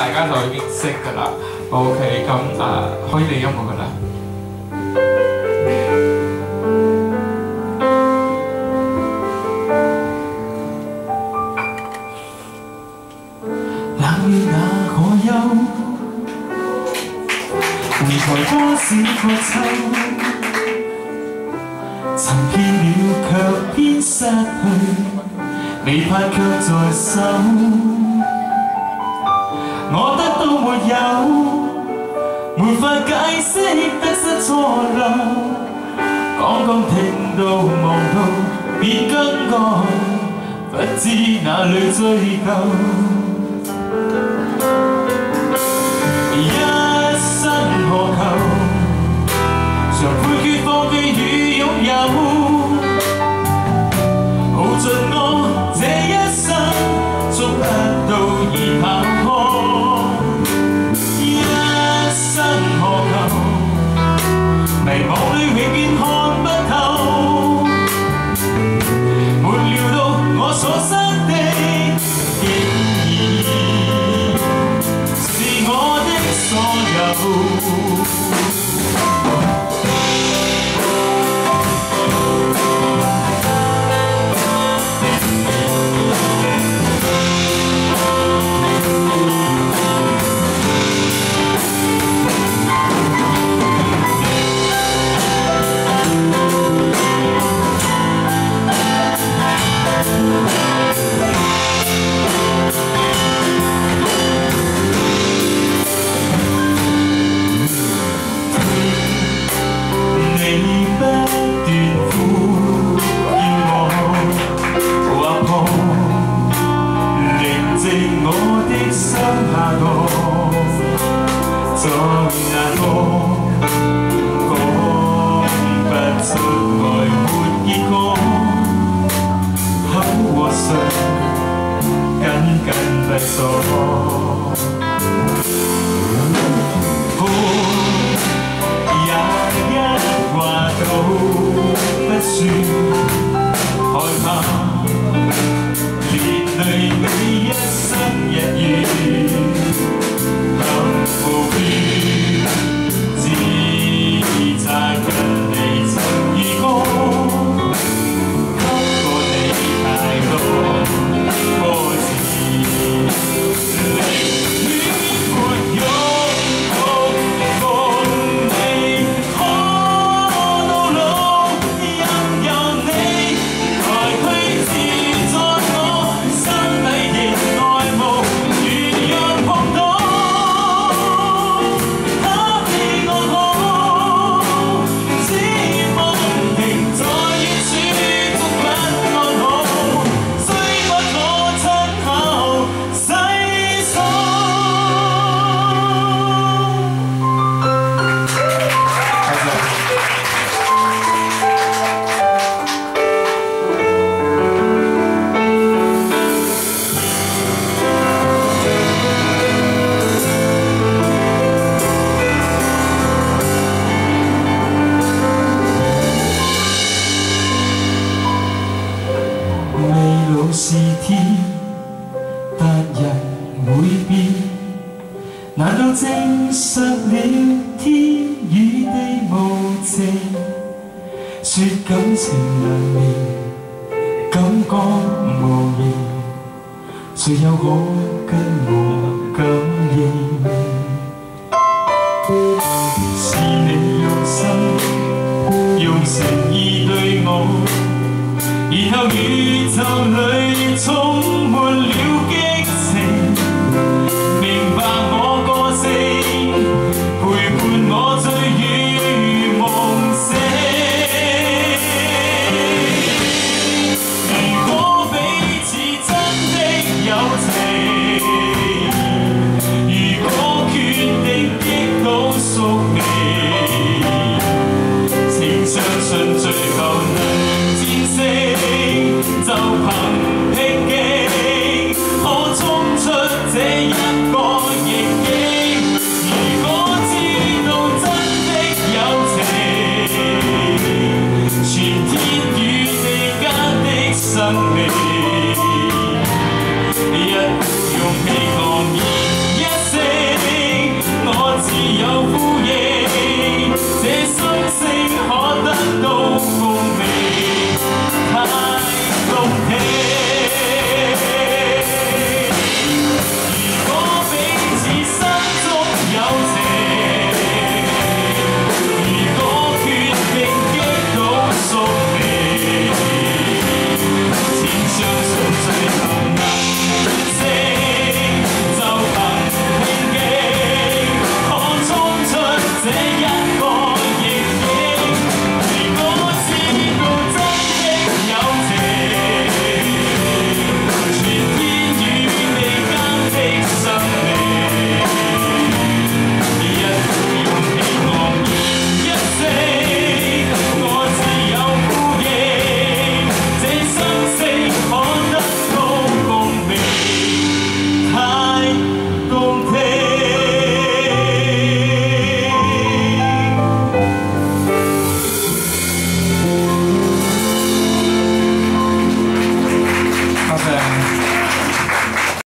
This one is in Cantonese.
大家就已經識㗎啦。OK， 咁可以嚟音樂㗎啦。冷雨哪可休？回頭多少個秋，尋遍了卻偏失去，未盼卻在手。我得到沒有，沒法解釋得失錯漏。剛剛聽到望到便更改，不知哪裏追究。一生何求？常判決放棄與擁有，耗盡我這一生，捉不到而跑開。一生何求？迷惘裏永遠看不透，沒料到我所失的，竟然是我的所有。是天，但人會變，難道證實了天與地無情？說感情難眠，感覺無形，誰又可跟我感應？是你用心，用誠意對我。然後宇宙裏充